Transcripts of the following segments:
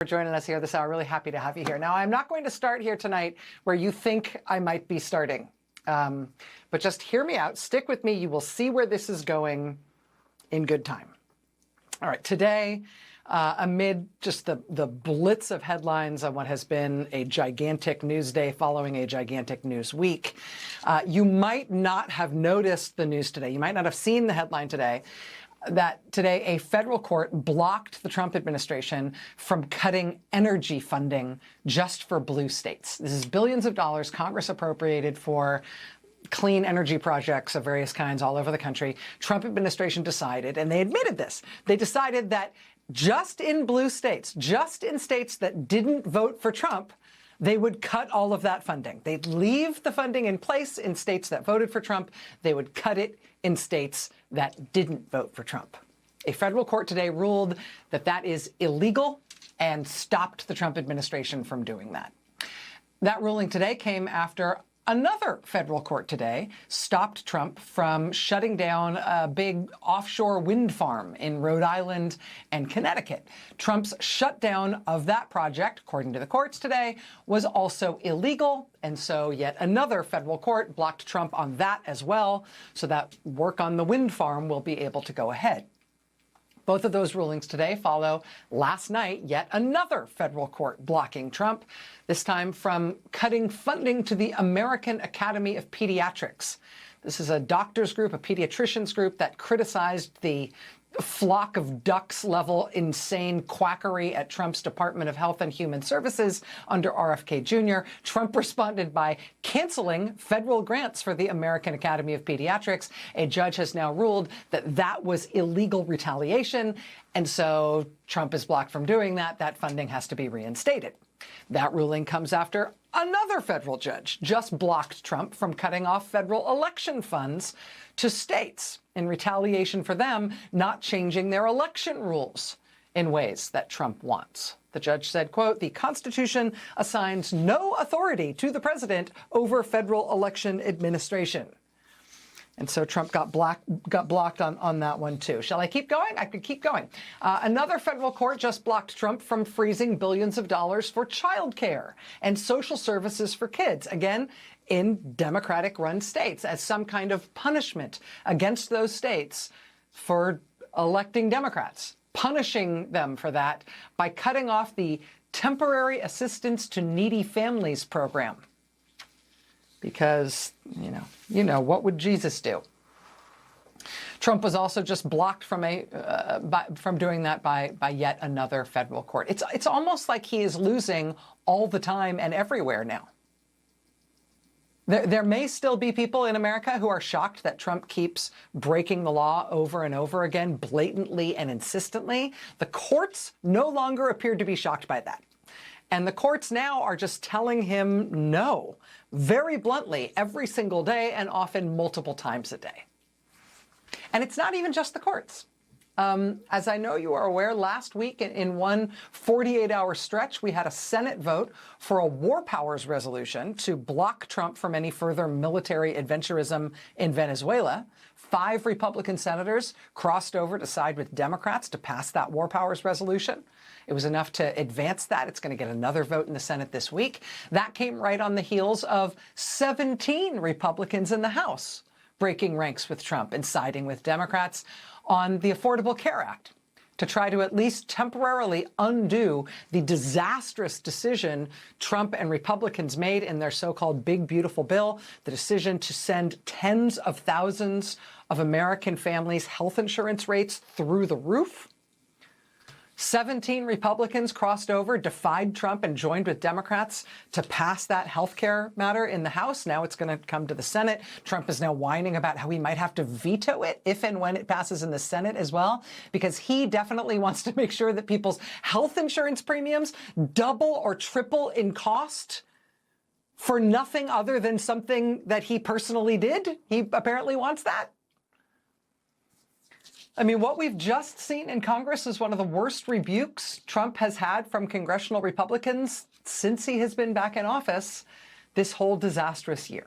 For joining us here this hour. Really happy to have you here. Now, I'm not going to start here tonight where you think I might be starting, but just hear me out. Stick with me. You will see where this is going in good time. All right. Today, amid just the blitz of headlines on what has been a gigantic news day following a gigantic news week, you might not have noticed the news today. You might not have seen the headline today that today a federal court blocked the Trump administration from cutting energy funding just for blue states. This is billions of dollars Congress appropriated for clean energy projects of various kinds all over the country. Trump administration decided, and they admitted this, they decided that just in blue states, just in states that didn't vote for Trump, they would cut all of that funding. They'd leave the funding in place in states that voted for Trump. They would cut it in states that didn't vote for Trump. A federal court today ruled that that is illegal and stopped the Trump administration from doing that. That ruling today came after another federal court today stopped Trump from shutting down a big offshore wind farm in Rhode Island and Connecticut. Trump's shutdown of that project, according to the courts today, was also illegal. And so yet another federal court blocked Trump on that as well, so that work on the wind farm will be able to go ahead. Both of those rulings today follow last night yet another federal court blocking Trump, this time from cutting funding to the American Academy of Pediatrics. This is a doctors group, a pediatricians group that criticized the flock of ducks level insane quackery at Trump's Department of Health and Human Services under RFK Jr. Trump responded by canceling federal grants for the American Academy of Pediatrics. A judge has now ruled that that was illegal retaliation, and so Trump is blocked from doing that. That funding has to be reinstated. That ruling comes after another federal judge just blocked Trump from cutting off federal election funds to states in retaliation for them not changing their election rules in ways that Trump wants. The judge said, quote, "The Constitution assigns no authority to the president over federal election administration." And so Trump got blocked on that one, too. Shall I keep going? I could keep going. Another federal court just blocked Trump from freezing billions of dollars for childcare and social services for kids, again, in Democratic-run states, as some kind of punishment against those states for electing Democrats, punishing them for that by cutting off the Temporary Assistance to Needy Families program. Because, you know, what would Jesus do? Trump was also just blocked from doing that by yet another federal court. It's almost like he is losing all the time and everywhere now. There may still be people in America who are shocked that Trump keeps breaking the law over and over again, blatantly and insistently. The courts no longer appear to be shocked by that. And the courts now are just telling him no, very bluntly, every single day and often multiple times a day. And it's not even just the courts. As I know you are aware, last week in one 48-hour stretch, we had a Senate vote for a war powers resolution to block Trump from any further military adventurism in Venezuela. 5 Republican senators crossed over to side with Democrats to pass that war powers resolution. It was enough to advance that. It's going to get another vote in the Senate this week. That came right on the heels of 17 Republicans in the House breaking ranks with Trump and siding with Democrats on the Affordable Care Act to try to at least temporarily undo the disastrous decision Trump and Republicans made in their so-called Big Beautiful Bill, the decision to send tens of thousands of American families' health insurance rates through the roof. 17 Republicans crossed over, defied Trump, and joined with Democrats to pass that health care matter in the House. Now it's going to come to the Senate. Trump is now whining about how he might have to veto it if and when it passes in the Senate as well, because he definitely wants to make sure that people's health insurance premiums double or triple in cost for nothing other than something that he personally did. He apparently wants that. I mean, what we've just seen in Congress is one of the worst rebukes Trump has had from congressional Republicans since he has been back in office this whole disastrous year.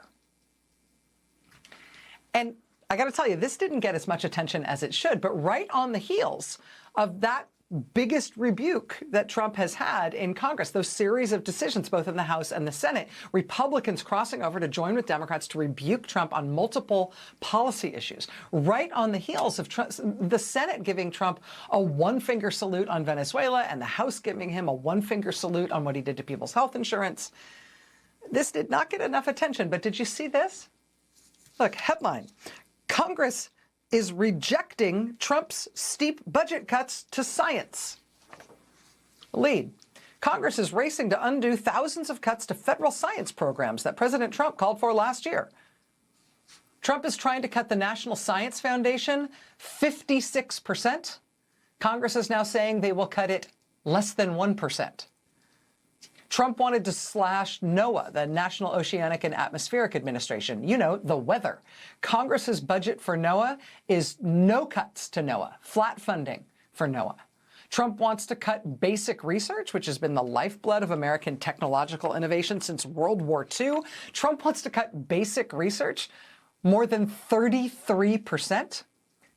And I got to tell you, this didn't get as much attention as it should, but right on the heels of that biggest rebuke that Trump has had in Congress, those series of decisions, both in the House and the Senate, Republicans crossing over to join with Democrats to rebuke Trump on multiple policy issues, right on the heels of the Senate giving Trump a one-finger salute on Venezuela and the House giving him a one-finger salute on what he did to people's health insurance. This did not get enough attention, but did you see this? Look, headline, Congress is rejecting Trump's steep budget cuts to science. Lead. Congress is racing to undo thousands of cuts to federal science programs that President Trump called for last year. Trump is trying to cut the National Science Foundation 56%. Congress is now saying they will cut it less than 1%. Trump wanted to slash NOAA, the National Oceanic and Atmospheric Administration. You know, the weather. Congress's budget for NOAA is no cuts to NOAA, flat funding for NOAA. Trump wants to cut basic research, which has been the lifeblood of American technological innovation since World War II. Trump wants to cut basic research more than 33%.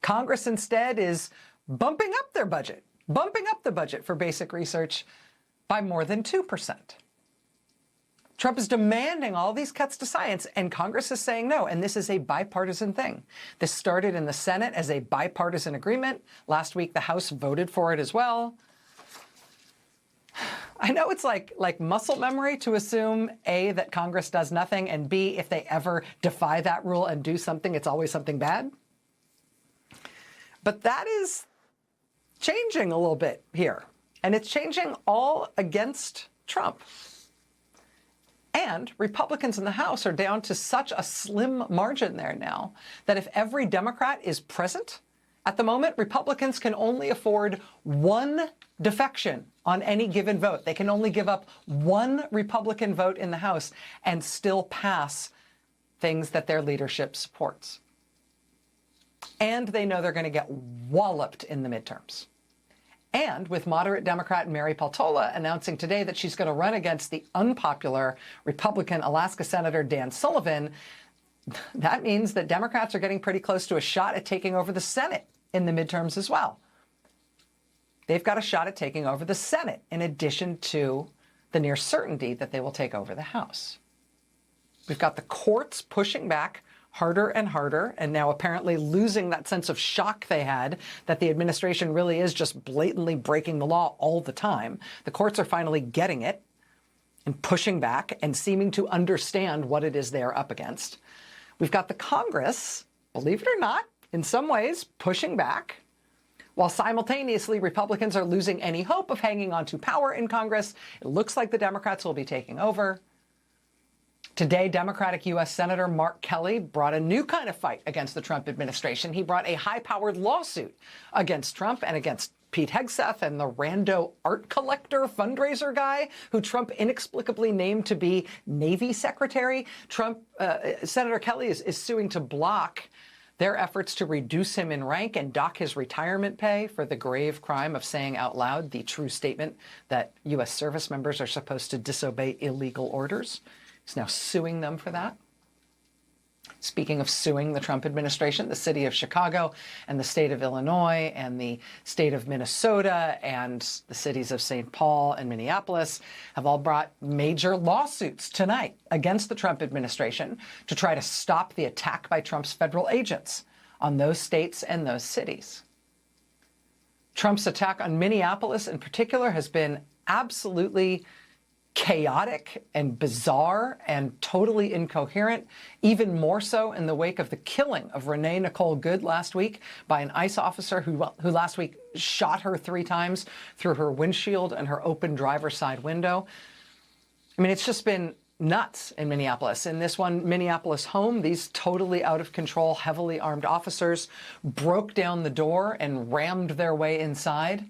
Congress instead is bumping up their budget, bumping up the budget for basic research by more than 2%. Trump is demanding all these cuts to science, and Congress is saying no, and this is a bipartisan thing. This started in the Senate as a bipartisan agreement. Last week, the House voted for it as well. I know it's like muscle memory to assume, A, that Congress does nothing, and B, if they ever defy that rule and do something, it's always something bad. But that is changing a little bit here. And it's changing all against Trump. And Republicans in the House are down to such a slim margin there now that if every Democrat is present, at the moment, Republicans can only afford one defection on any given vote. They can only give up one Republican vote in the House and still pass things that their leadership supports. And they know they're going to get walloped in the midterms. And with moderate Democrat Mary Peltola announcing today that she's going to run against the unpopular Republican Alaska Senator Dan Sullivan, that means that Democrats are getting pretty close to a shot at taking over the Senate in the midterms as well. They've got a shot at taking over the Senate in addition to the near certainty that they will take over the House. We've got the courts pushing back harder and harder, and now apparently losing that sense of shock they had that the administration really is just blatantly breaking the law all the time. The courts are finally getting it and pushing back and seeming to understand what it is they're up against. We've got the Congress, believe it or not, in some ways pushing back, while simultaneously Republicans are losing any hope of hanging on to power in Congress. It looks like the Democrats will be taking over. Today, Democratic U.S. Senator Mark Kelly brought a new kind of fight against the Trump administration. He brought a high-powered lawsuit against Trump and against Pete Hegseth and the rando art collector fundraiser guy who Trump inexplicably named to be Navy Secretary. Senator Kelly is suing to block their efforts to reduce him in rank and dock his retirement pay for the grave crime of saying out loud the true statement that U.S. service members are supposed to disobey illegal orders. He's now suing them for that. Speaking of suing the Trump administration, the city of Chicago and the state of Illinois and the state of Minnesota and the cities of St. Paul and Minneapolis have all brought major lawsuits tonight against the Trump administration to try to stop the attack by Trump's federal agents on those states and those cities. Trump's attack on Minneapolis in particular has been absolutely chaotic and bizarre and totally incoherent, even more so in the wake of the killing of Renee Nicole Good last week by an ICE officer who last week shot her 3 times through her windshield and her open driver's side window. I mean, it's just been nuts in Minneapolis. In this one Minneapolis home, these totally out of control, heavily armed officers broke down the door and rammed their way inside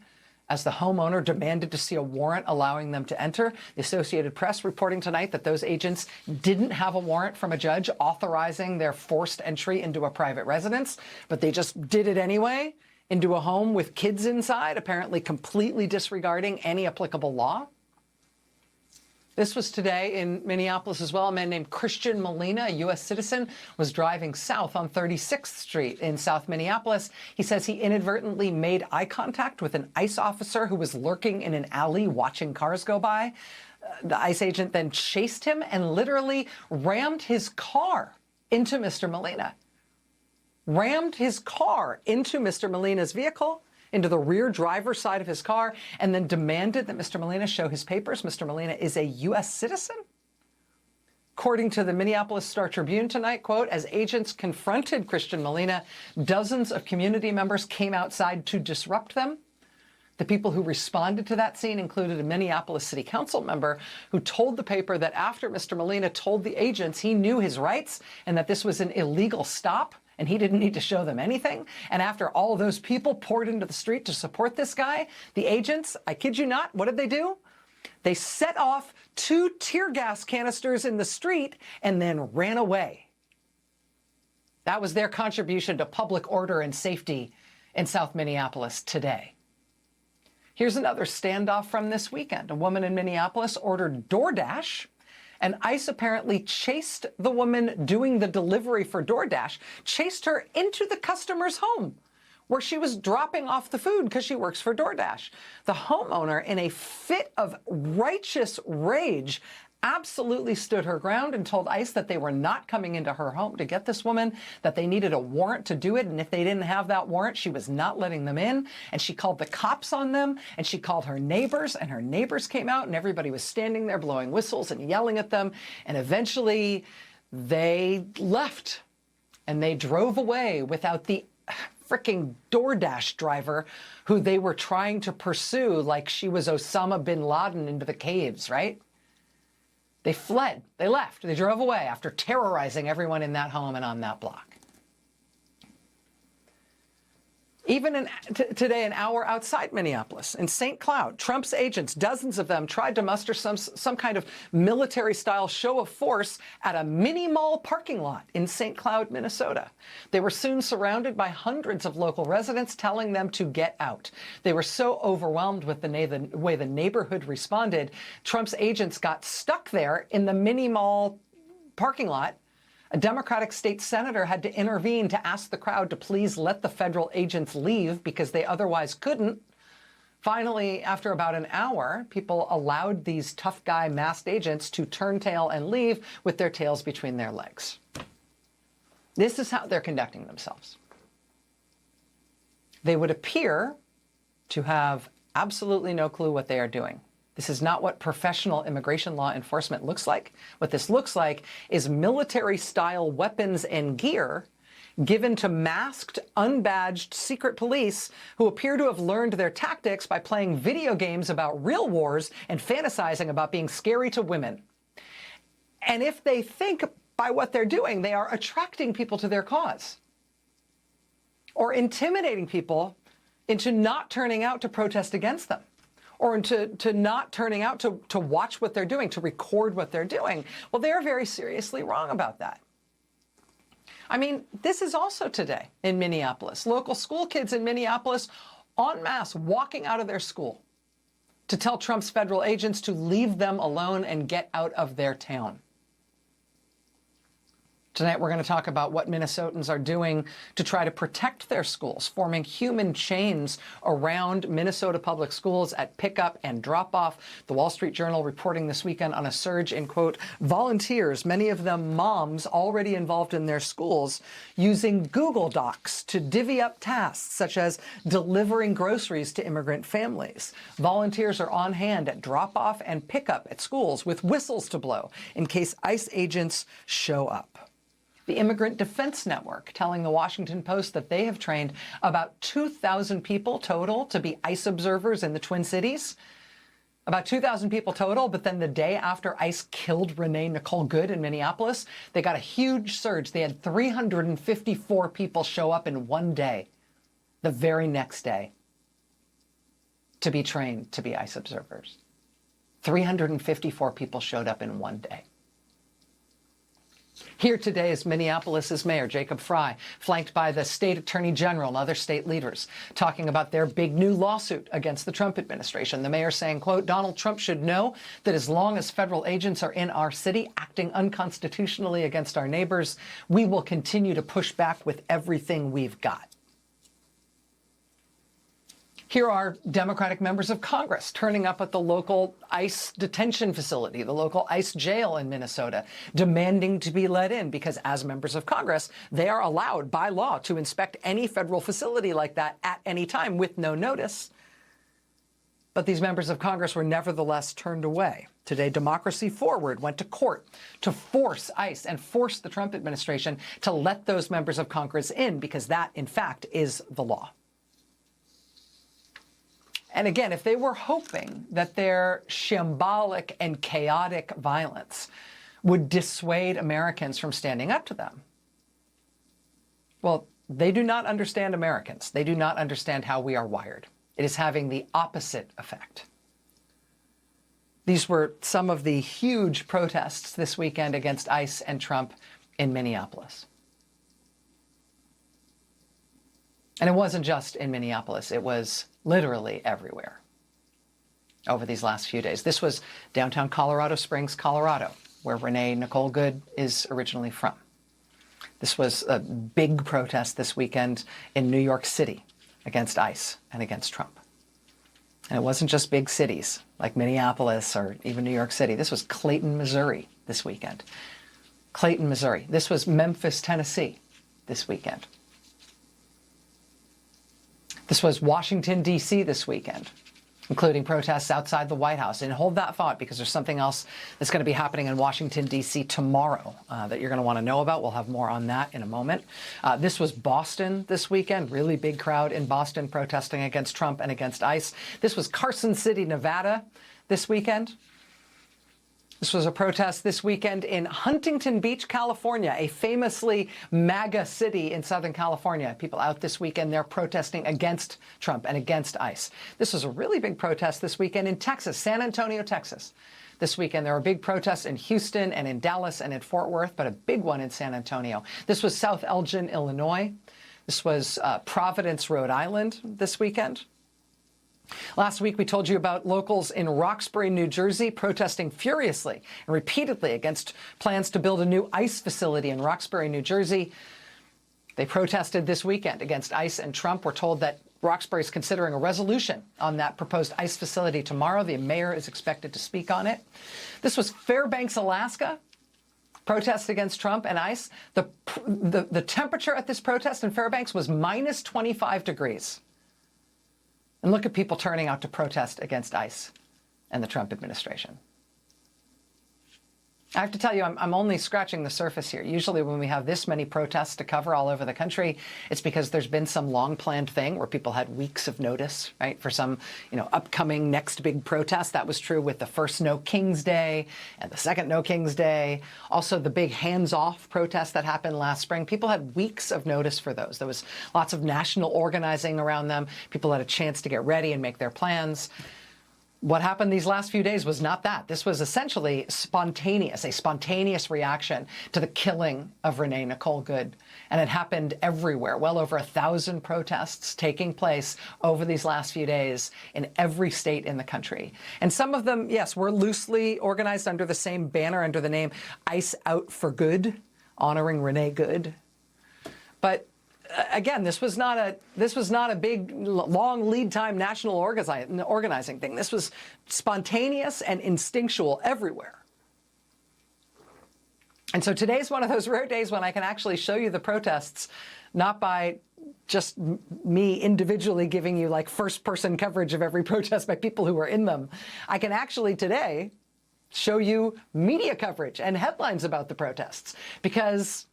as the homeowner demanded to see a warrant allowing them to enter. The Associated Press reporting tonight that those agents didn't have a warrant from a judge authorizing their forced entry into a private residence, but they just did it anyway into a home with kids inside, apparently completely disregarding any applicable law. This was today in Minneapolis as well. A man named Christian Molina, a U.S. citizen, was driving south on 36th Street in South Minneapolis. He says he inadvertently made eye contact with an ICE officer who was lurking in an alley watching cars go by. The ICE agent then chased him and literally rammed his car into Mr. Molina. Rammed his car into Mr. Molina's vehicle, into the rear driver's side of his car, and then demanded that Mr. Molina show his papers. Mr. Molina is a U.S. citizen. According to the Minneapolis Star-Tribune tonight, quote, as agents confronted Christian Molina, dozens of community members came outside to disrupt them. The people who responded to that scene included a Minneapolis City Council member who told the paper that after Mr. Molina told the agents he knew his rights and that this was an illegal stop, and he didn't need to show them anything. And after all of those people poured into the street to support this guy, the agents, I kid you not, what did they do? They set off 2 tear gas canisters in the street and then ran away. That was their contribution to public order and safety in South Minneapolis today. Here's another standoff from this weekend. A woman in Minneapolis ordered DoorDash, and ICE apparently chased the woman doing the delivery for DoorDash, chased her into the customer's home where she was dropping off the food because she works for DoorDash. The homeowner, in a fit of righteous rage, absolutely stood her ground and told ICE that they were not coming into her home to get this woman, that they needed a warrant to do it, and if they didn't have that warrant, she was not letting them in. And she called the cops on them, and she called her neighbors, and her neighbors came out, and everybody was standing there blowing whistles and yelling at them, and eventually they left, and they drove away without the fricking DoorDash driver who they were trying to pursue like she was Osama bin Laden into the caves, right? They fled, they left, they drove away after terrorizing everyone in that home and on that block. Even today, an hour outside Minneapolis, in St. Cloud, Trump's agents, dozens of them, tried to muster some kind of military-style show of force at a mini-mall parking lot in St. Cloud, Minnesota. They were soon surrounded by hundreds of local residents telling them to get out. They were so overwhelmed with the way the neighborhood responded, Trump's agents got stuck there in the mini-mall parking lot. A Democratic state senator had to intervene to ask the crowd to please let the federal agents leave because they otherwise couldn't. Finally, after about an hour, people allowed these tough guy masked agents to turn tail and leave with their tails between their legs. This is how they're conducting themselves. They would appear to have absolutely no clue what they are doing. This is not what professional immigration law enforcement looks like. What this looks like is military-style weapons and gear given to masked, unbadged secret police who appear to have learned their tactics by playing video games about real wars and fantasizing about being scary to women. And if they think by what they're doing, they are attracting people to their cause or intimidating people into not turning out to protest against them, or into not turning out to watch what they're doing, to record what they're doing. Well, they're very seriously wrong about that. I mean, this is also today in Minneapolis. Local school kids in Minneapolis en masse walking out of their school to tell Trump's federal agents to leave them alone and get out of their town. Tonight, we're going to talk about what Minnesotans are doing to try to protect their schools, forming human chains around Minnesota public schools at pickup and drop-off. The Wall Street Journal reporting this weekend on a surge in, quote, volunteers, many of them moms already involved in their schools, using Google Docs to divvy up tasks such as delivering groceries to immigrant families. Volunteers are on hand at drop-off and pickup at schools with whistles to blow in case ICE agents show up. The Immigrant Defense Network telling the Washington Post that they have trained about 2,000 people total to be ICE observers in the Twin Cities. About 2,000 people total, but then the day after ICE killed Renee Nicole Good in Minneapolis, they got a huge surge. They had 354 people show up in one day, the very next day, to be trained to be ICE observers. 354 people showed up in one day. Here today is Minneapolis's Mayor Jacob Frey, flanked by the state attorney general and other state leaders, talking about their big new lawsuit against the Trump administration. The mayor saying, quote, Donald Trump should know that as long as federal agents are in our city acting unconstitutionally against our neighbors, we will continue to push back with everything we've got. Here are Democratic members of Congress turning up at the local ICE detention facility, the local ICE jail in Minnesota, demanding to be let in because as members of Congress, they are allowed by law to inspect any federal facility like that at any time with no notice. But these members of Congress were nevertheless turned away. Today, Democracy Forward went to court to force ICE and force the Trump administration to let those members of Congress in because that, in fact, is the law. And again, if they were hoping that their shambolic and chaotic violence would dissuade Americans from standing up to them, well, they do not understand Americans. They do not understand how we are wired. It is having the opposite effect. These were some of the huge protests this weekend against ICE and Trump in Minneapolis. And it wasn't just in Minneapolis. It was literally everywhere over these last few days. This was downtown Colorado Springs, Colorado, where Renee Nicole Good is originally from. This was a big protest this weekend in New York City against ICE and against Trump. And it wasn't just big cities like Minneapolis or even New York City. This was Clayton, Missouri this weekend. Clayton, Missouri. This was Memphis, Tennessee this weekend. This was Washington, D.C. this weekend, including protests outside the White House. And hold that thought because there's something else that's going to be happening in Washington, D.C. tomorrow that you're going to want to know about. We'll have more on that in a moment. This was Boston this weekend, really big crowd in Boston protesting against Trump and against ICE. This was Carson City, Nevada this weekend. This was a protest this weekend in Huntington Beach, California, a famously MAGA city in Southern California. People out this weekend, they're protesting against Trump and against ICE. This was a really big protest this weekend in Texas, San Antonio, Texas. This weekend, there were big protests in Houston and in Dallas and in Fort Worth, but a big one in San Antonio. This was South Elgin, Illinois. This was Providence, Rhode Island this weekend. Last week, we told you about locals in Roxbury, New Jersey, protesting furiously and repeatedly against plans to build a new ICE facility in Roxbury, New Jersey. They protested this weekend against ICE and Trump. We're told that Roxbury is considering a resolution on that proposed ICE facility tomorrow. The mayor is expected to speak on it. This was Fairbanks, Alaska. Protest against Trump and ICE. The temperature at this protest in Fairbanks was minus 25 degrees. And look at people turning out to protest against ICE and the Trump administration. I have to tell you, I'm only scratching the surface here. Usually when we have this many protests to cover all over the country, it's because there's been some long-planned thing where people had weeks of notice, right, for some, upcoming next big protest. That was true with the first No Kings Day and the second No Kings Day. Also, the big hands-off protest that happened last spring. People had weeks of notice for those. There was lots of national organizing around them. People had a chance to get ready and make their plans. What happened these last few days was not that. This was essentially spontaneous, a spontaneous reaction to the killing of Renee Nicole Good. And it happened everywhere. Well over 1,000 protests taking place over these last few days in every state in the country. And some of them, yes, were loosely organized under the same banner, under the name ICE Out for Good, honoring Renee Good. But again, this was not a big, long lead time national organizing thing. This was spontaneous and instinctual everywhere. And so today's one of those rare days when I can actually show you the protests, not by just me individually giving you like first-person coverage of every protest by people who were in them. I can actually today show you media coverage and headlines about the protests because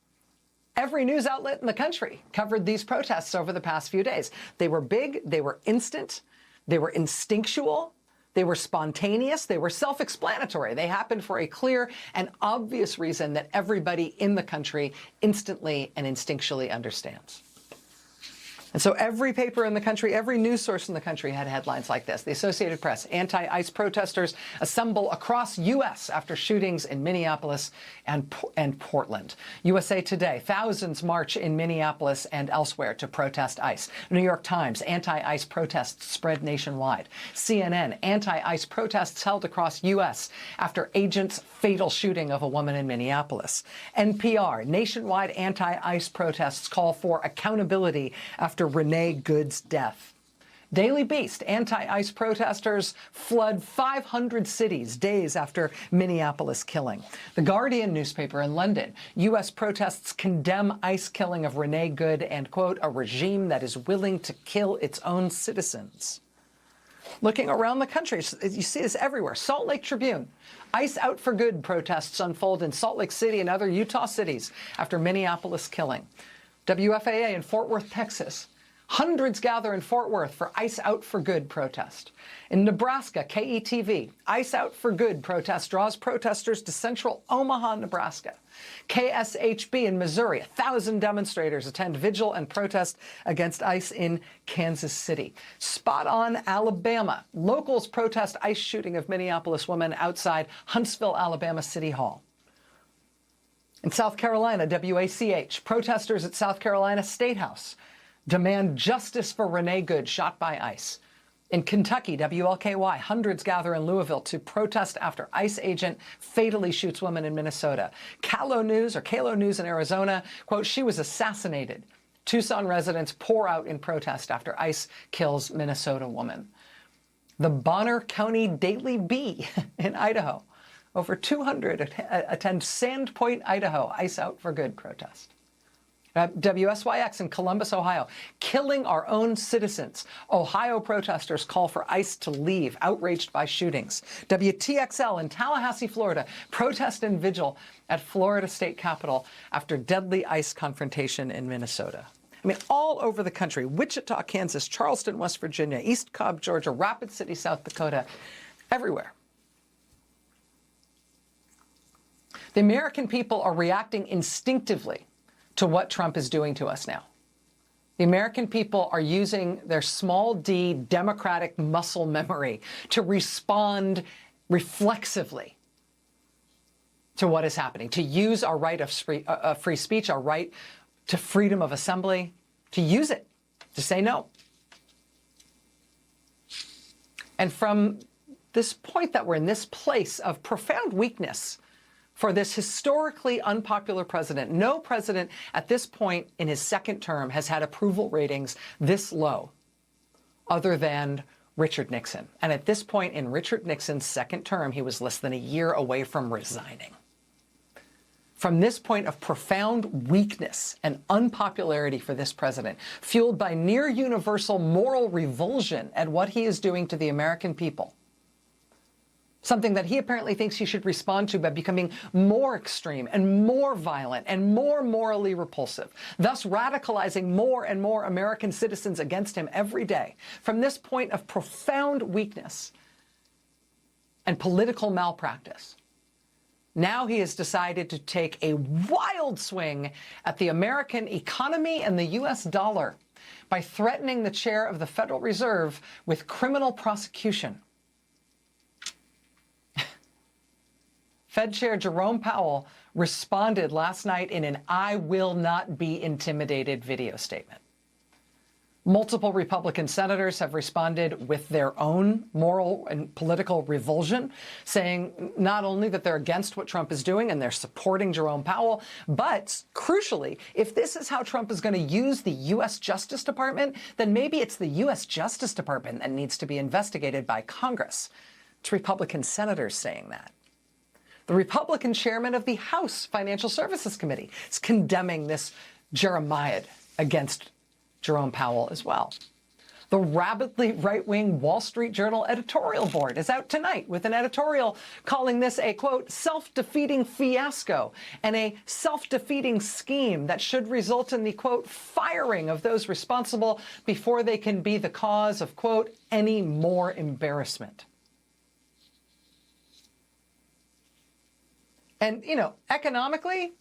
every news outlet in the country covered these protests over the past few days. They were big, they were instant, they were instinctual, they were spontaneous, they were self-explanatory. They happened for a clear and obvious reason that everybody in the country instantly and instinctually understands. And so every paper in the country, every news source in the country had headlines like this. The Associated Press: anti-ICE protesters assemble across U.S. after shootings in Minneapolis and Portland. USA Today: thousands march in Minneapolis and elsewhere to protest ICE. New York Times: anti-ICE protests spread nationwide. CNN: anti-ICE protests held across U.S. after agents' fatal shooting of a woman in Minneapolis. NPR: nationwide anti-ICE protests call for accountability after Renee Good's death. Daily Beast: anti-ICE protesters flood 500 cities days after Minneapolis killing. The Guardian newspaper in London: U.S. protests condemn ICE killing of Renee Good and, quote, a regime that is willing to kill its own citizens. Looking around the country, you see this everywhere. Salt Lake Tribune: ICE out for good protests unfold in Salt Lake City and other Utah cities after Minneapolis killing. WFAA in Fort Worth, Texas: hundreds gather in Fort Worth for ICE out for good protest. In Nebraska, KETV: ICE out for good protest draws protesters to central Omaha, Nebraska. KSHB in Missouri: 1,000 demonstrators attend vigil and protest against ICE in Kansas City. Spot On, Alabama: locals protest ICE shooting of Minneapolis woman outside Huntsville, Alabama City Hall. In South Carolina, WACH: protesters at South Carolina State House demand justice for Renee Good, shot by ICE. In Kentucky, WLKY: hundreds gather in Louisville to protest after ICE agent fatally shoots woman in Minnesota. Kalo News in Arizona: quote, she was assassinated. Tucson residents pour out in protest after ICE kills Minnesota woman. The Bonner County Daily Bee in Idaho: over 200 attend Sandpoint, Idaho, ICE out for good protest. WSYX in Columbus, Ohio: killing our own citizens. Ohio protesters call for ICE to leave, outraged by shootings. WTXL in Tallahassee, Florida: protest and vigil at Florida State Capitol after deadly ICE confrontation in Minnesota. I mean, all over the country: Wichita, Kansas; Charleston, West Virginia; East Cobb, Georgia; Rapid City, South Dakota, everywhere. The American people are reacting instinctively to what Trump is doing to us now. The American people are using their small d democratic muscle memory to respond reflexively to what is happening, to use our right of free speech, our right to freedom of assembly, to use it, to say no. And from this point that we're in, this place of profound weakness for this historically unpopular president, no president at this point in his second term has had approval ratings this low other than Richard Nixon. And at this point in Richard Nixon's second term, he was less than a year away from resigning. From this point of profound weakness and unpopularity for this president, fueled by near universal moral revulsion at what he is doing to the American people, something that he apparently thinks he should respond to by becoming more extreme and more violent and more morally repulsive, thus radicalizing more and more American citizens against him every day. From this point of profound weakness and political malpractice, now he has decided to take a wild swing at the American economy and the U.S. dollar by threatening the chair of the Federal Reserve with criminal prosecution. Fed Chair Jerome Powell responded last night in an "I will not be intimidated" video statement. Multiple Republican senators have responded with their own moral and political revulsion, saying not only that they're against what Trump is doing and they're supporting Jerome Powell, but crucially, if this is how Trump is going to use the U.S. Justice Department, then maybe it's the U.S. Justice Department that needs to be investigated by Congress. It's Republican senators saying that. The Republican chairman of the House Financial Services Committee is condemning this jeremiad against Jerome Powell as well. The rabidly right-wing Wall Street Journal editorial board is out tonight with an editorial calling this a, quote, self-defeating fiasco and a self-defeating scheme that should result in the, quote, firing of those responsible before they can be the cause of, quote, any more embarrassment. And, you know, economically,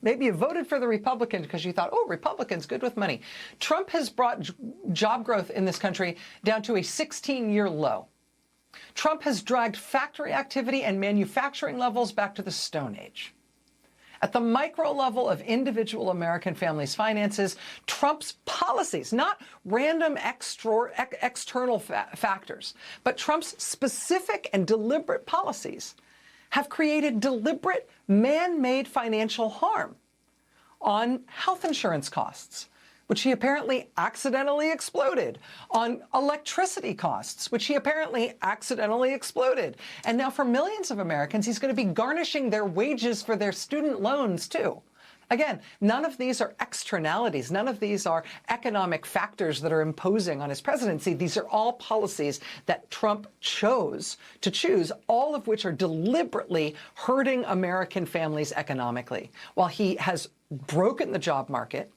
Maybe you voted for the Republicans because you thought, oh, Republicans, good with money. Trump has brought job growth in this country down to a 16-year low. Trump has dragged factory activity and manufacturing levels back to the Stone Age. At the micro level of individual American families' finances, Trump's policies, not random external factors, but Trump's specific and deliberate policies have created deliberate, man-made financial harm on health insurance costs, which he apparently accidentally exploded, on electricity costs, which he apparently accidentally exploded. And now for millions of Americans, he's going to be garnishing their wages for their student loans, too. Again, none of these are externalities. None of these are economic factors that are imposing on his presidency. These are all policies that Trump chose to choose, all of which are deliberately hurting American families economically, while he has broken the job market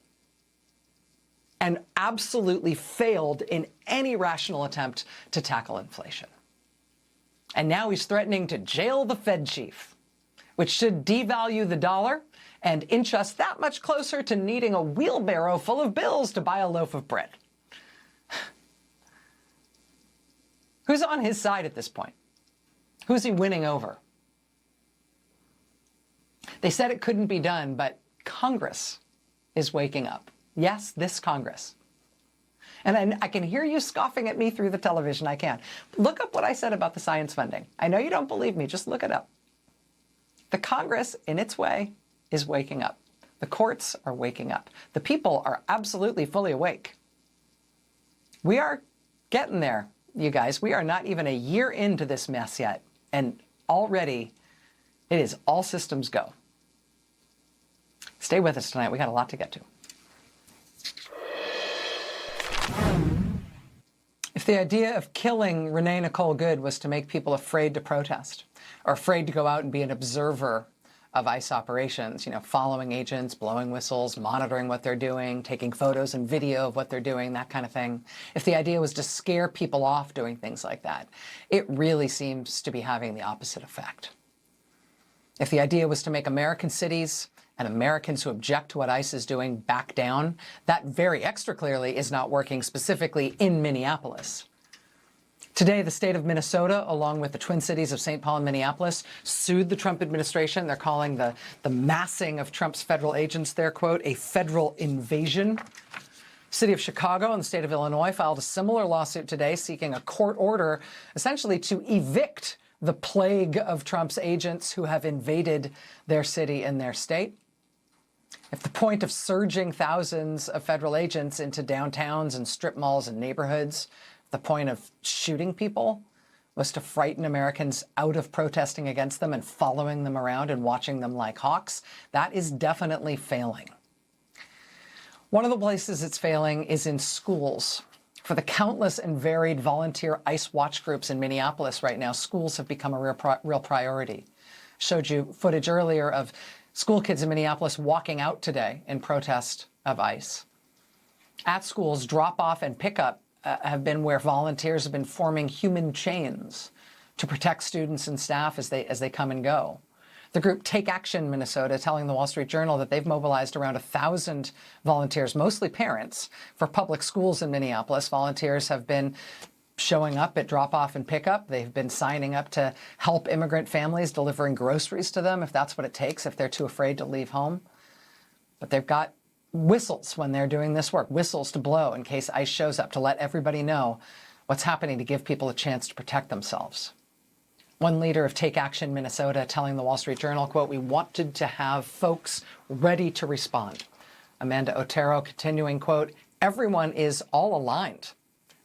and absolutely failed in any rational attempt to tackle inflation. And now he's threatening to jail the Fed chief, which should devalue the dollar and inch us that much closer to needing a wheelbarrow full of bills to buy a loaf of bread. Who's on his side at this point? Who's he winning over? They said it couldn't be done, but Congress is waking up. Yes, this Congress. And I can hear you scoffing at me through the television. I can. Look up what I said about the science funding. I know you don't believe me. Just look it up. The Congress, in its way, is waking up. The courts are waking up. The people are absolutely fully awake. We are getting there, you guys. We are not even a year into this mess yet. And already, it is all systems go. Stay with us tonight. We got a lot to get to. If the idea of killing Renee Nicole Good was to make people afraid to protest or afraid to go out and be an observer of ICE operations, you know, following agents, blowing whistles, monitoring what they're doing, taking photos and video of what they're doing, that kind of thing. If the idea was to scare people off doing things like that, it really seems to be having the opposite effect. If the idea was to make American cities and Americans who object to what ICE is doing back down, that very extra clearly is not working specifically in Minneapolis. Today, the state of Minnesota, along with the Twin Cities of St. Paul and Minneapolis, sued the Trump administration. They're calling the massing of Trump's federal agents there, quote, a federal invasion. City of Chicago and the state of Illinois filed a similar lawsuit today seeking a court order essentially to evict the plague of Trump's agents who have invaded their city and their state. If the point of surging thousands of federal agents into downtowns and strip malls and neighborhoods, the point of shooting people was to frighten Americans out of protesting against them and following them around and watching them like hawks, that is definitely failing. One of the places it's failing is in schools. For the countless and varied volunteer ICE watch groups in Minneapolis right now, schools have become a real priority. Showed you footage earlier of school kids in Minneapolis walking out today in protest of ICE. At schools, drop-off and pickup have been where volunteers have been forming human chains to protect students and staff as they come and go. The group Take Action Minnesota telling the Wall Street Journal that they've mobilized around 1,000 volunteers, mostly parents, for public schools in Minneapolis. Volunteers have been showing up at drop-off and pickup. They've been signing up to help immigrant families, delivering groceries to them if that's what it takes, if they're too afraid to leave home. But they've got whistles when they're doing this work, whistles to blow in case ICE shows up, to let everybody know what's happening, to give people a chance to protect themselves. One leader of Take Action Minnesota telling the Wall Street Journal, quote, we wanted to have folks ready to respond. Amanda Otero continuing, quote, everyone is all aligned.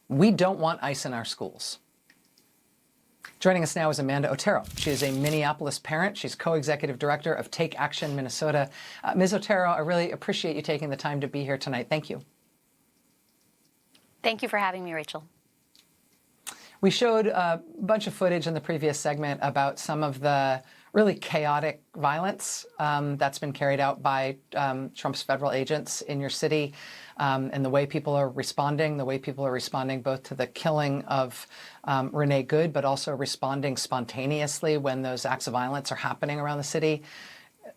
We don't want ICE in our schools. Joining us now is Amanda Otero. She is a Minneapolis parent. She's co-executive director of Take Action Minnesota. Ms. Otero, I really appreciate you taking the time to be here tonight. Thank you. Thank you for having me, Rachel. We showed a bunch of footage in the previous segment about some of the really chaotic violence that's been carried out by Trump's federal agents in your city, and the way people are responding both to the killing of Renee Good, but also responding spontaneously when those acts of violence are happening around the city.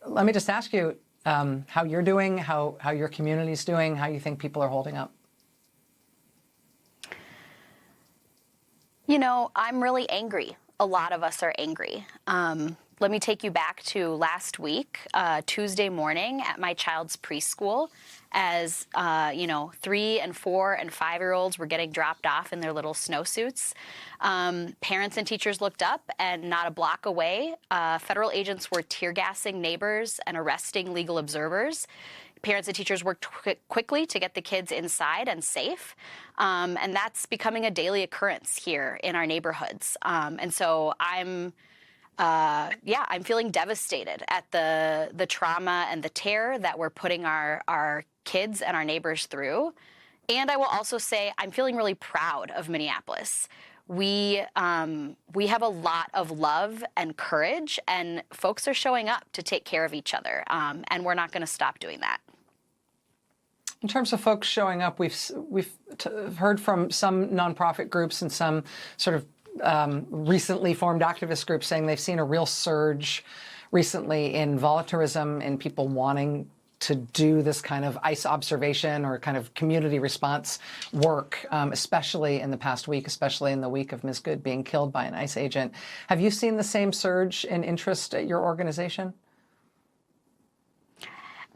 Let me just ask you, how you're doing, how your community's doing, how you think people are holding up? You know, I'm really angry. A lot of us are angry. Let me take you back to last week, Tuesday morning at my child's preschool, as 3 and 4 and 5-year-olds were getting dropped off in their little snowsuits. Parents and teachers looked up, and not a block away, federal agents were tear gassing neighbors and arresting legal observers. Parents and teachers worked quickly to get the kids inside and safe, and that's becoming a daily occurrence here in our neighborhoods. And so I'm feeling devastated at the trauma and the terror that we're putting our kids and our neighbors through. And I will also say I'm feeling really proud of Minneapolis. We have a lot of love and courage, and folks are showing up to take care of each other, and we're not going to stop doing that. In terms of folks showing up, we've heard from some nonprofit groups and some sort of recently formed activist groups saying they've seen a real surge recently in volunteerism, in people wanting to do this kind of ICE observation or kind of community response work, especially in the past week, especially in the week of Ms. Good being killed by an ICE agent. Have you seen the same surge in interest at your organization?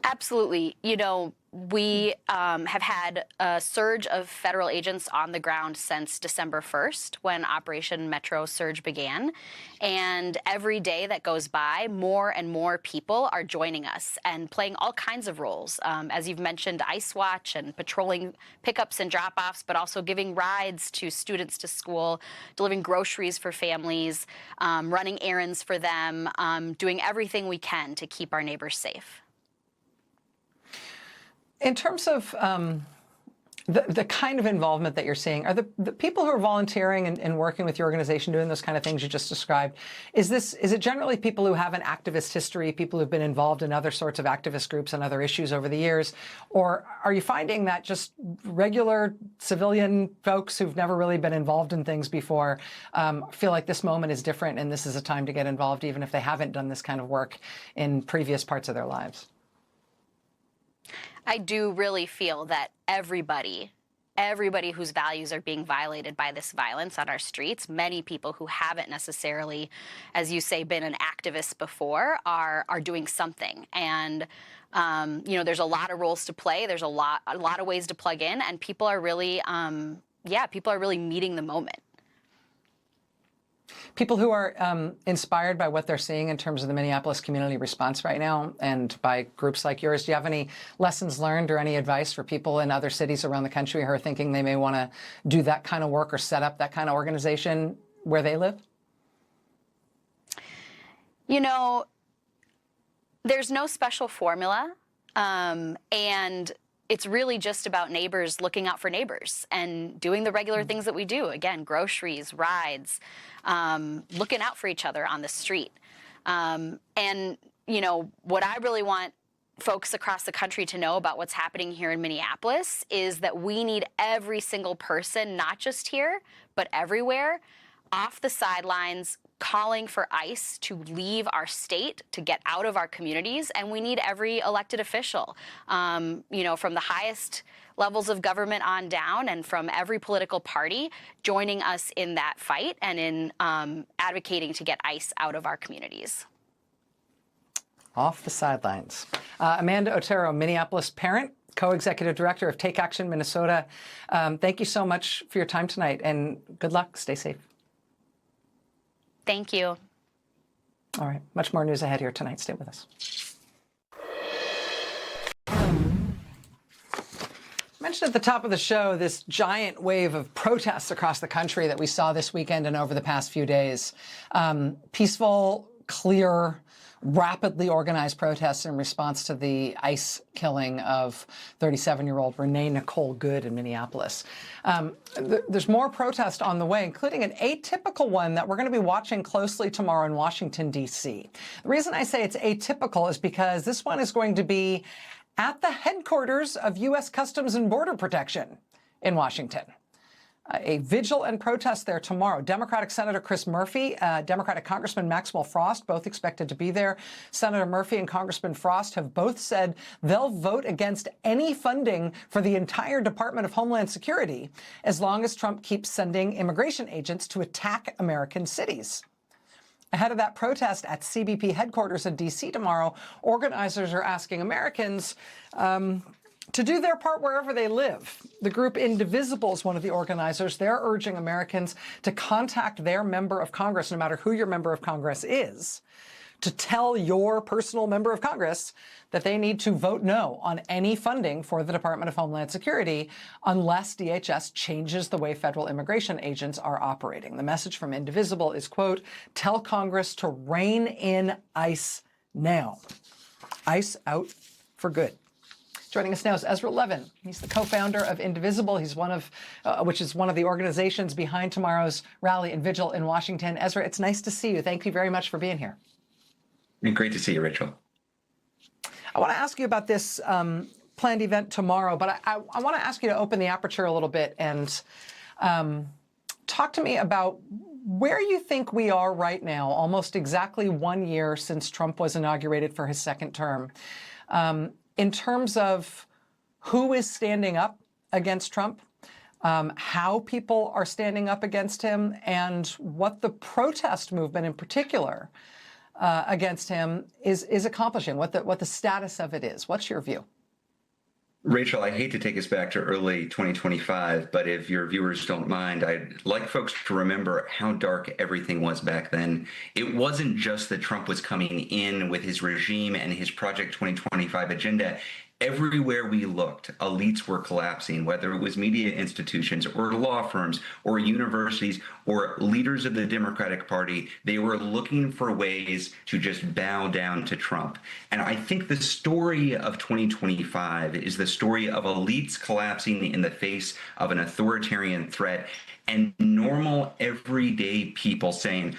Absolutely. You know, we have had a surge of federal agents on the ground since December 1st, when Operation Metro Surge began. And every day that goes by, more and more people are joining us and playing all kinds of roles. As you've mentioned, ICE Watch and patrolling pickups and drop-offs, but also giving rides to students to school, delivering groceries for families, running errands for them, doing everything we can to keep our neighbors safe. In terms of the kind of involvement that you're seeing, are the people who are volunteering and working with your organization doing those kind of things you just described, is it generally people who have an activist history, people who've been involved in other sorts of activist groups and other issues over the years? Or are you finding that just regular civilian folks who've never really been involved in things before feel like this moment is different and this is a time to get involved even if they haven't done this kind of work in previous parts of their lives? I do really feel that everybody whose values are being violated by this violence on our streets, many people who haven't necessarily, as you say, been an activist before, are doing something. And there's a lot of roles to play. There's a lot of ways to plug in, and people are really, meeting the moment. People who are inspired by what they're seeing in terms of the Minneapolis community response right now and by groups like yours, do you have any lessons learned or any advice for people in other cities around the country who are thinking they may want to do that kind of work or set up that kind of organization where they live? You know, there's no special formula, and it's really just about neighbors looking out for neighbors and doing the regular things that we do. Again, groceries, rides, looking out for each other on the street. And, what I really want folks across the country to know about what's happening here in Minneapolis is that we need every single person, not just here, but everywhere, off the sidelines, calling for ICE to leave our state, to get out of our communities, and we need every elected official, from the highest levels of government on down and from every political party joining us in that fight and in advocating to get ICE out of our communities. Off the sidelines. Amanda Otero, Minneapolis parent, co-executive director of Take Action Minnesota. Thank you so much for your time tonight, and good luck. Stay safe. Thank you. All right. Much more news ahead here tonight. Stay with us. I mentioned at the top of the show this giant wave of protests across the country that we saw this weekend and over the past few days. Peaceful, clear, rapidly organized protests in response to the ICE killing of 37-year-old Renee Nicole Good in Minneapolis. There's more protest on the way, including an atypical one that we're going to be watching closely tomorrow in Washington, D.C. The reason I say it's atypical is because this one is going to be at the headquarters of U.S. Customs and Border Protection in Washington. a vigil and protest there tomorrow. Democratic Senator Chris Murphy, Democratic Congressman Maxwell Frost, both expected to be there. Senator Murphy and Congressman Frost have both said they'll vote against any funding for the entire Department of Homeland Security as long as Trump keeps sending immigration agents to attack American cities. Ahead of that protest at CBP headquarters in D.C. tomorrow, organizers are asking Americans to do their part wherever they live. The group Indivisible is one of the organizers. They're urging Americans to contact their member of Congress, no matter who your member of Congress is, to tell your personal member of Congress that they need to vote no on any funding for the Department of Homeland Security unless DHS changes the way federal immigration agents are operating. The message from Indivisible is, quote, tell Congress to rein in ICE now. ICE out for good. Joining us now is Ezra Levin. He's the co-founder of Indivisible. He's which is one of the organizations behind tomorrow's rally and vigil in Washington. Ezra, it's nice to see you. Thank you very much for being here. And great to see you, Rachel. I want to ask you about this planned event tomorrow, but I want to ask you to open the aperture a little bit and talk to me about where you think we are right now, almost exactly 1 year since Trump was inaugurated for his second term. In terms of who is standing up against Trump, how people are standing up against him, and what the protest movement in particular against him is accomplishing, what the status of it is. What's your view? Rachel, I hate to take us back to early 2025, but if your viewers don't mind, I'd like folks to remember how dark everything was back then. It wasn't just that Trump was coming in with his regime and his Project 2025 agenda. Everywhere we looked, elites were collapsing, whether it was media institutions or law firms or universities or leaders of the Democratic Party. They were looking for ways to just bow down to Trump. And I think the story of 2025 is the story of elites collapsing in the face of an authoritarian threat and normal, everyday people saying,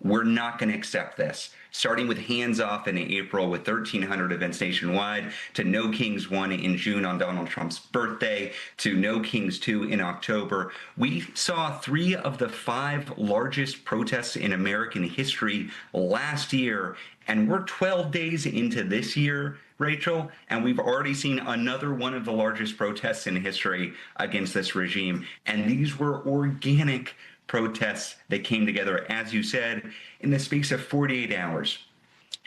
we're not going to accept this. Starting with Hands Off in April with 1,300 events nationwide, to No Kings 1 in June on Donald Trump's birthday, to No Kings 2 in October. We saw 3 of the 5 largest protests in American history last year, and we're 12 days into this year, Rachel, and we've already seen another one of the largest protests in history against this regime. And these were organic protests that came together, as you said, in the space of 48 hours.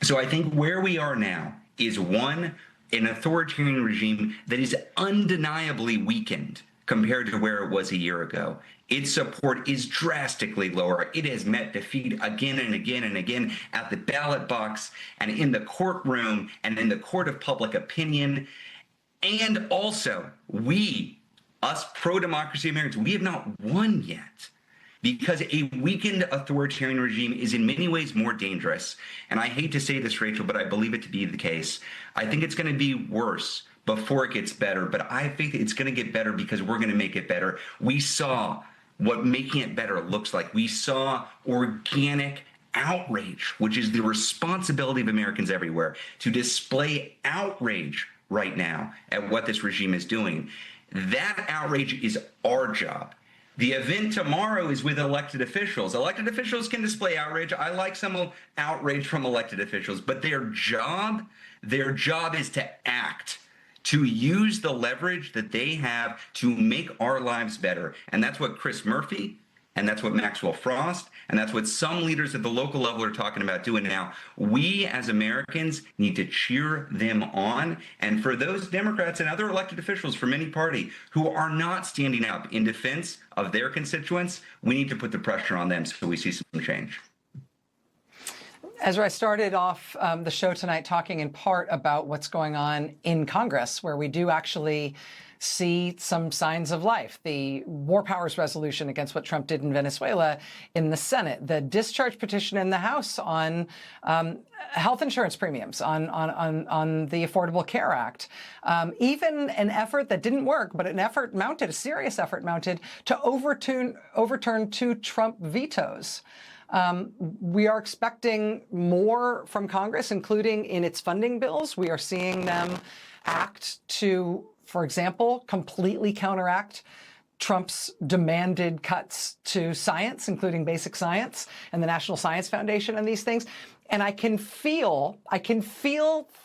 So I think where we are now is, one, an authoritarian regime that is undeniably weakened compared to where it was a year ago. Its support is drastically lower. It has met defeat again and again and again at the ballot box and in the courtroom and in the court of public opinion. And also, us pro-democracy Americans, we have not won yet, because a weakened authoritarian regime is in many ways more dangerous. And I hate to say this, Rachel, but I believe it to be the case. I think it's going to be worse before it gets better, but I think it's going to get better because we're going to make it better. We saw what making it better looks like. We saw organic outrage, which is the responsibility of Americans everywhere to display outrage right now at what this regime is doing. That outrage is our job. The event tomorrow is with elected officials. Elected officials can display outrage. I like some outrage from elected officials, but their job is to act, to use the leverage that they have to make our lives better. And that's what Chris Murphy, and that's what Maxwell Frost, and that's what some leaders at the local level are talking about doing now. We as Americans need to cheer them on. And for those Democrats and other elected officials from any party who are not standing up in defense of their constituents, we need to put the pressure on them so we see some change. Ezra, I started off the show tonight talking in part about what's going on in Congress, where we do actually see some signs of life. The War Powers resolution against what Trump did in Venezuela in the Senate, the discharge petition in the House on health insurance premiums, on the Affordable Care Act, even an effort that didn't work, but a serious effort mounted to overturn 2 Trump vetoes. We are expecting more from Congress, including in its funding bills. We are seeing them act to, for example, completely counteract Trump's demanded cuts to science, including basic science and the National Science Foundation and these things. And I can feel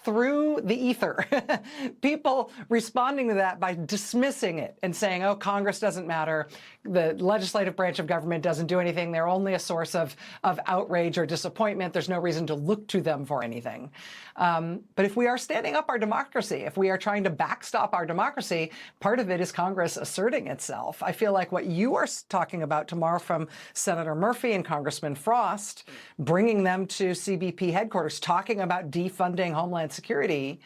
through the ether people responding to that by dismissing it and saying, oh, Congress doesn't matter. The legislative branch of government doesn't do anything. They're only a source of outrage or disappointment. There's no reason to look to them for anything. But if we are standing up our democracy, if we are trying to backstop our democracy, part of it is Congress asserting itself. I feel like what you are talking about tomorrow from Senator Murphy and Congressman Frost, bringing them to CBP headquarters, talking about defunding Homeland Security,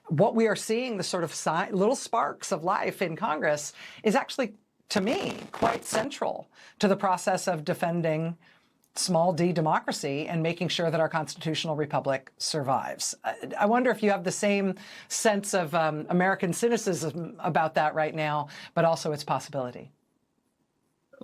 what we are seeing, the sort of little sparks of life in Congress, is actually, to me, quite central to the process of defending small d democracy and making sure that our constitutional republic survives. I wonder if you have the same sense of American cynicism about that right now, but also its possibility.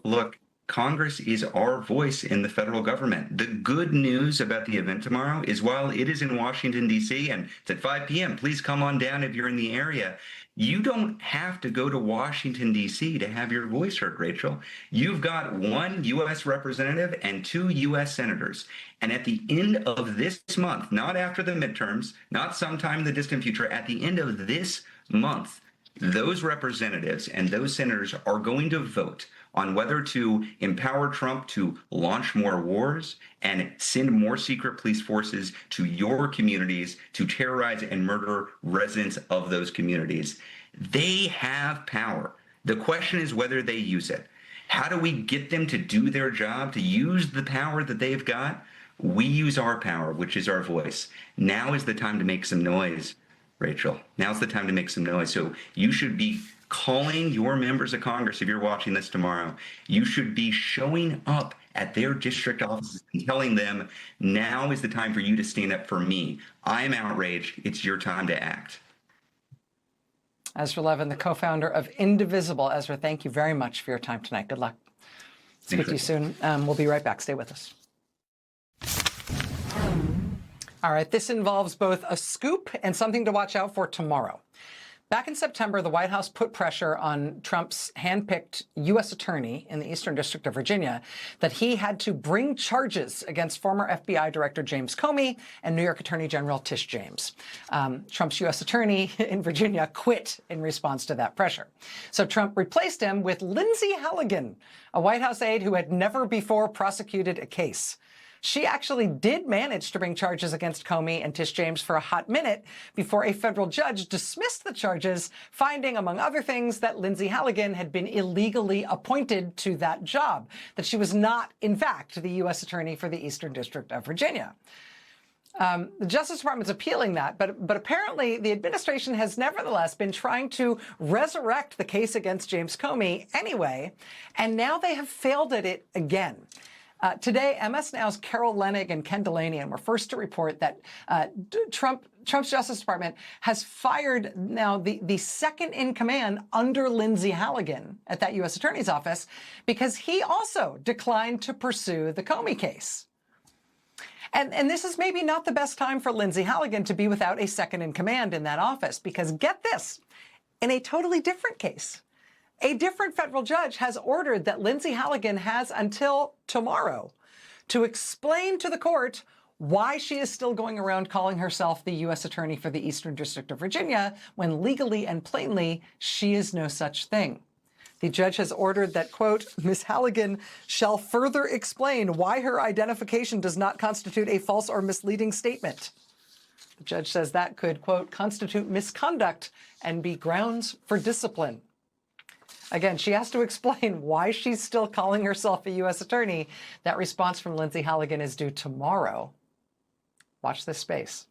Look, Congress is our voice in the federal government. The good news about the event tomorrow is while it is in Washington, D.C., and it's at 5 p.m., please come on down if you're in the area. You don't have to go to Washington, D.C. to have your voice heard, Rachel. You've got one U.S. representative and 2 U.S. senators. And at the end of this month, not after the midterms, not sometime in the distant future, at the end of this month, those representatives and those senators are going to vote on whether to empower Trump to launch more wars and send more secret police forces to your communities to terrorize and murder residents of those communities. They have power. The question is whether they use it. How do we get them to do their job, to use the power that they've got? We use our power, which is our voice. Now is the time to make some noise, Rachel. Now's the time to make some noise. So you should be calling your members of Congress, if you're watching this tomorrow. You should be showing up at their district offices and telling them, now is the time for you to stand up for me. I'm outraged. It's your time to act. Ezra Levin, the co-founder of Indivisible. Ezra, thank you very much for your time tonight. Good luck. Speak to you soon. We'll be right back. Stay with us. All right, this involves both a scoop and something to watch out for tomorrow. Back in September, the White House put pressure on Trump's handpicked U.S. attorney in the Eastern District of Virginia that he had to bring charges against former FBI Director James Comey and New York Attorney General Tish James. Trump's U.S. attorney in Virginia quit in response to that pressure. So Trump replaced him with Lindsay Halligan, a White House aide who had never before prosecuted a case. She actually did manage to bring charges against Comey and Tish James for a hot minute before a federal judge dismissed the charges, finding, among other things, that Lindsay Halligan had been illegally appointed to that job, that she was not, in fact, the U.S. attorney for the Eastern District of Virginia. The Justice Department's appealing that, but apparently the administration has nevertheless been trying to resurrect the case against James Comey anyway, and now they have failed at it again. Today, MS Now's Carol Leonnig and Ken Delanian were first to report that Trump's Justice Department has fired now the second in command under Lindsay Halligan at that U.S. Attorney's Office because he also declined to pursue the Comey case. And this is maybe not the best time for Lindsay Halligan to be without a second in command in that office, because get this, in a totally different case, a different federal judge has ordered that Lindsay Halligan has until tomorrow to explain to the court why she is still going around calling herself the U.S. Attorney for the Eastern District of Virginia, when legally and plainly she is no such thing. The judge has ordered that, quote, Ms. Halligan shall further explain why her identification does not constitute a false or misleading statement. The judge says that could, quote, constitute misconduct and be grounds for discipline. Again, she has to explain why she's still calling herself a U.S. attorney. That response from Lindsay Halligan is due tomorrow. Watch this space.